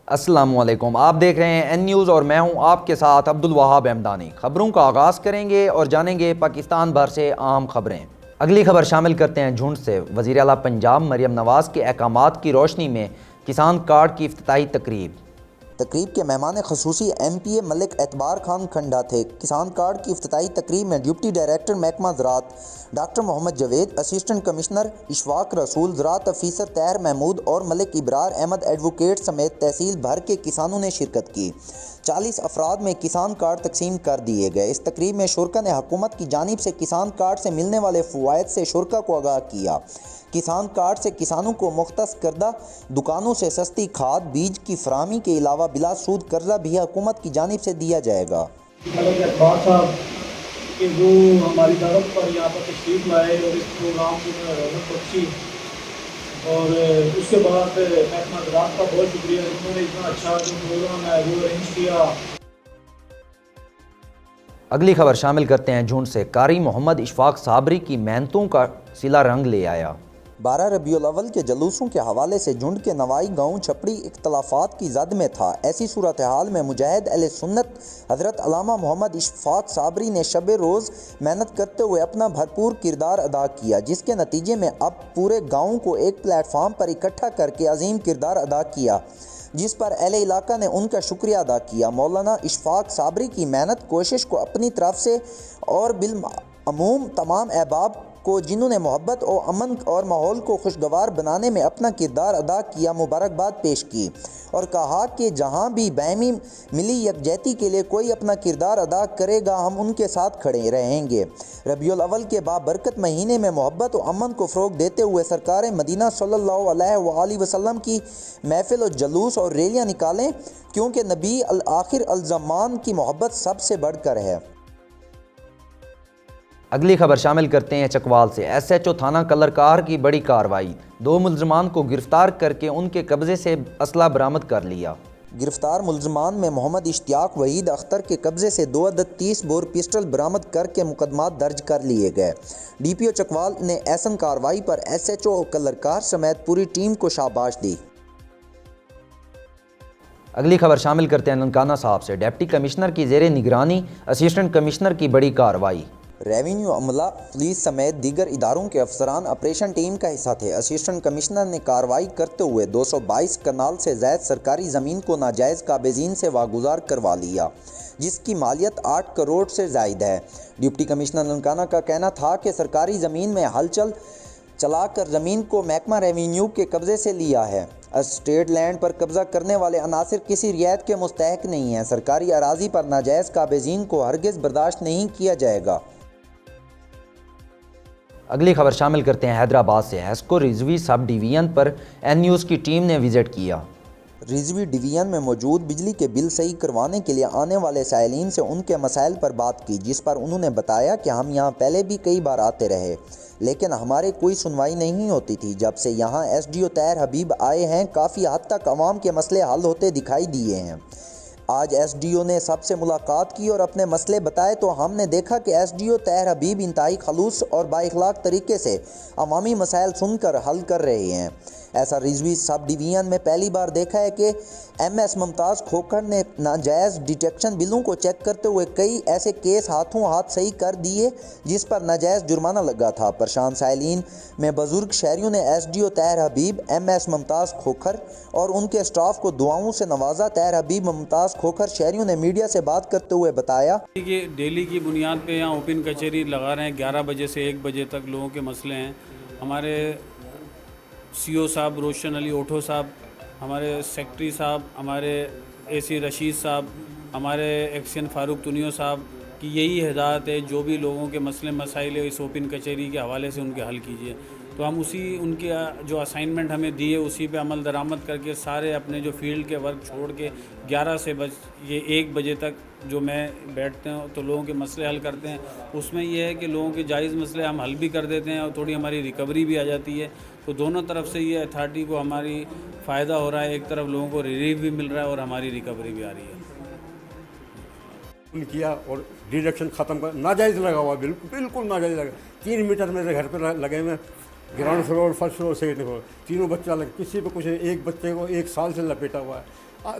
السلام علیکم، آپ دیکھ رہے ہیں این نیوز اور میں ہوں آپ کے ساتھ عبدالوہاب احمدانی۔ خبروں کا آغاز کریں گے اور جانیں گے پاکستان بھر سے اہم خبریں۔ اگلی خبر شامل کرتے ہیں جھنڈ سے۔ وزیر اعلیٰ پنجاب مریم نواز کے احکامات کی روشنی میں کسان کارڈ کی افتتاحی تقریب کے مہمان خصوصی ایم پی اے ملک اعتبار خان کھنڈا تھے۔ کسان کارڈ کی افتتاحی تقریب میں ڈپٹی ڈائریکٹر محکمہ زراعت ڈاکٹر محمد جاوید، اسسٹنٹ کمشنر اشفاق رسول، زراعت افیسر طاہر محمود اور ملک ابرار احمد ایڈوکیٹ سمیت تحصیل بھر کے کسانوں نے شرکت کی۔ 40 افراد میں کسان کارڈ تقسیم کر دیے گئے۔ اس تقریب میں شرکاء نے حکومت کی جانب سے کسان کارڈ سے ملنے والے فوائد سے شرکاء کو آگاہ کیا۔ کسان کارڈ سے کسانوں کو مختص کردہ دکانوں سے سستی کھاد بیج کی فراہمی کے علاوہ بلا سود قرضہ بھی حکومت کی جانب سے دیا جائے گا۔ ملک اعتبار صاحب کہ جو ہماری دعوت پر یہاں پر تشریف لائے اور اس پروگرام کو رونق بخشی، اور اس کے بعد محکمہ زراعت کا بہت شکریہ، انہوں نے اتنا اچھا جو پروگرام ہے وہ ارینج کیا۔ اگلی خبر شامل کرتے ہیں جھنڈ سے۔ قاری محمد اشفاق صابری کی محنتوں کا صلہ رنگ لے آیا۔ 12 ربیع الاول کے جلوسوں کے حوالے سے جھنڈ کے نوائی گاؤں چھپڑی اختلافات کی زد میں تھا۔ ایسی صورتحال میں مجاہد اہل سنت حضرت علامہ محمد اشفاق صابری نے شب روز محنت کرتے ہوئے اپنا بھرپور کردار ادا کیا، جس کے نتیجے میں اب پورے گاؤں کو ایک پلیٹ فارم پر اکٹھا کر کے عظیم کردار ادا کیا، جس پر اہل علاقہ نے ان کا شکریہ ادا کیا۔ مولانا اشفاق صابری کی محنت کوشش کو اپنی طرف سے اور بالعموم تمام احباب کو جنہوں نے محبت اور امن اور ماحول کو خوشگوار بنانے میں اپنا کردار ادا کیا، مبارکباد پیش کی، اور کہا کہ جہاں بھی باہمی ملی یکجہتی کے لیے کوئی اپنا کردار ادا کرے گا، ہم ان کے ساتھ کھڑے رہیں گے۔ ربیع الاول کے بابرکت مہینے میں محبت و امن کو فروغ دیتے ہوئے سرکار مدینہ صلی اللہ علیہ وآلہ وسلم کی محفل و جلوس اور ریلیاں نکالیں، کیونکہ نبی آخر الزمان کی محبت سب سے بڑھ کر ہے۔ اگلی خبر شامل کرتے ہیں چکوال سے۔ ایس ایچ او تھانہ کلرکار کی بڑی کارروائی، 2 ملزمان کو گرفتار کر کے ان کے قبضے سے اسلحہ برآمد کر لیا۔ گرفتار ملزمان میں محمد اشتیاق وحید اختر کے قبضے سے 2 عدد 30 بور پسٹل برآمد کر کے مقدمات درج کر لیے گئے۔ ڈی پی او چکوال نے ایسن کارروائی پر ایس ایچ او کلرکار سمیت پوری ٹیم کو شاباش دی۔ اگلی خبر شامل کرتے ہیں ننکانہ صاحب سے۔ ڈپٹی کمشنر کی زیر نگرانی اسسٹنٹ کمشنر کی بڑی کارروائی۔ ریونیو عملہ، پولیس سمیت دیگر اداروں کے افسران آپریشن ٹیم کا حصہ تھے۔ اسسٹنٹ کمشنر نے کارروائی کرتے ہوئے 222 کنال سے زائد سرکاری زمین کو ناجائز قابضین سے واگزار کروا لیا، جس کی مالیت 8 کروڑ سے زائد ہے۔ ڈپٹی کمشنر ننکانہ کا کہنا تھا کہ سرکاری زمین میں ہلچل چلا کر زمین کو محکمہ ریونیو کے قبضے سے لیا ہے۔ اسٹیٹ لینڈ پر قبضہ کرنے والے عناصر کسی رعایت کے مستحق نہیں ہیں۔ سرکاری اراضی پر ناجائز قابضین کو ہرگز برداشت نہیں کیا جائے گا۔ اگلی خبر شامل کرتے ہیں حیدرآباد سے۔ ہیسکو رضوی سب ڈویژن پر این نیوز کی ٹیم نے وزٹ کیا۔ رضوی ڈویژن میں موجود بجلی کے بل صحیح کروانے کے لیے آنے والے سائلین سے ان کے مسائل پر بات کی، جس پر انہوں نے بتایا کہ ہم یہاں پہلے بھی کئی بار آتے رہے، لیکن ہمارے کوئی سنوائی نہیں ہوتی تھی۔ جب سے یہاں ایس ڈی او طاہر حبیب آئے ہیں، کافی حد تک عوام کے مسئلے حل ہوتے دکھائی دیے ہیں۔ آج ایس ڈی او نے سب سے ملاقات کی اور اپنے مسئلے بتائے تو ہم نے دیکھا کہ ایس ڈی او طاہر حبیب انتہائی خلوص اور با اخلاق طریقے سے عوامی مسائل سن کر حل کر رہے ہیں۔ ایسا رضوی سب ڈویژن میں پہلی بار دیکھا ہے کہ ایم ایس ممتاز کھوکھر نے ناجائز ڈیٹیکشن بلوں کو چیک کرتے ہوئے کئی ایسے کیس ہاتھوں ہاتھ صحیح کر دیے جس پر ناجائز جرمانہ لگا تھا۔ پریشان سائلین میں بزرگ شہریوں نے ایس ڈی او طاہر حبیب، ایم ایس ممتاز کھوکھر اور ان کے اسٹاف کو دعاؤں سے نوازا۔ طاہر حبیب ممتاز کھوکھر شہریوں نے میڈیا سے بات کرتے ہوئے بتایا کہ ڈیلی کی بنیاد پہ یہاں اوپن کچہری لگا رہے ہیں، 11 بجے سے 1 بجے تک لوگوں کے مسئلے ہیں۔ ہمارے سی او صاحب روشن علی اوٹھو صاحب، ہمارے سیکٹری صاحب، ہمارے اے سی رشید صاحب، ہمارے ایکسین فاروق تنیو صاحب کی یہی ہدایت ہے، جو بھی لوگوں کے مسئلے مسائل اس اوپن کچہری کے حوالے سے ان کے حل کیجیے۔ تو ہم ان کے جو اسائنمنٹ ہمیں دیے اسی پہ عمل درآمد کر کے سارے اپنے جو فیلڈ کے ورک چھوڑ کے 11 سے یہ 1 بجے تک جو میں بیٹھتے ہیں تو لوگوں کے مسئلے حل کرتے ہیں۔ اس میں یہ ہے کہ لوگوں کے جائز مسئلے ہم حل بھی کر دیتے ہیں اور تھوڑی ہماری ریکوری بھی آ جاتی ہے۔ تو دونوں طرف سے یہ اتھارٹی کو ہماری فائدہ ہو رہا ہے، ایک طرف لوگوں کو ریلیف بھی مل رہا ہے اور ہماری ریکوری بھی آ رہی ہے۔ کیا اور ڈیڈکشن ختم کر، ناجائز لگا ہوا، بالکل ناجائز لگا۔ 3 میٹر میرے گھر پہ لگے ہوئے، ground floor, first floor, second floor, تینوں بچہ لگے، کسی پہ کچھ، ایک بچے کو 1 سال سے لپیٹا ہوا ہے۔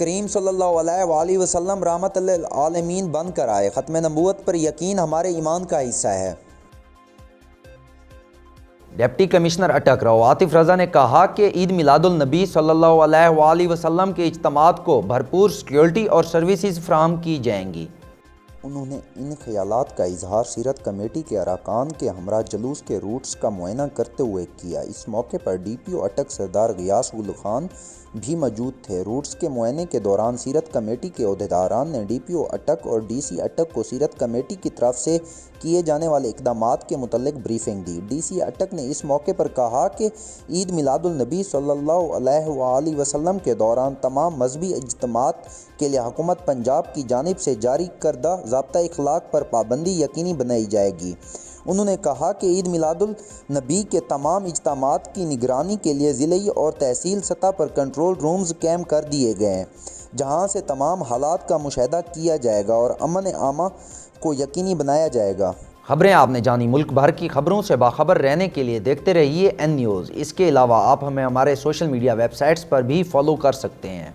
کریم صلی اللہ علیہ وسلم رحمت للعالمین بن کر آئے۔ ختم نبوت پر یقین ہمارے ایمان کا حصہ ہے۔ ڈپٹی کمشنر اٹک راؤ عاطف رضا نے کہا کہ عید میلاد النبی صلی اللہ علیہ وسلم کے اجتماعات کو بھرپور سیکیورٹی اور سروسز فراہم کی جائیں گی۔ انہوں نے ان خیالات کا اظہار سیرت کمیٹی کے اراکان کے ہمراہ جلوس کے روٹس کا معائنہ کرتے ہوئے کیا۔ اس موقع پر ڈی پی او اٹک سردار غیاث گل خان بھی موجود تھے۔ روٹس کے معائنے کے دوران سیرت کمیٹی کے عہدیداران نے ڈی پی او اٹک اور ڈی سی اٹک کو سیرت کمیٹی کی طرف سے کیے جانے والے اقدامات کے متعلق بریفنگ دی۔ ڈی سی اٹک نے اس موقع پر کہا کہ عید میلاد النبی صلی اللہ علیہ وسلم کے دوران تمام مذہبی اجتماعات کے لیے حکومت پنجاب کی جانب سے جاری کردہ ضابطہ اخلاق پر پابندی یقینی بنائی جائے گی۔ انہوں نے کہا کہ عید میلاد النبی کے تمام اجتماعات کی نگرانی کے لیے ضلعی اور تحصیل سطح پر کنٹرول رومز قائم کر دیے گئے ہیں، جہاں سے تمام حالات کا مشاہدہ کیا جائے گا اور امن عامہ کو یقینی بنایا جائے گا۔ خبریں آپ نے جانی۔ ملک بھر کی خبروں سے باخبر رہنے کے لیے دیکھتے رہیے این نیوز۔ اس کے علاوہ آپ ہمیں ہمارے سوشل میڈیا ویب سائٹس پر بھی فالو کر سکتے ہیں۔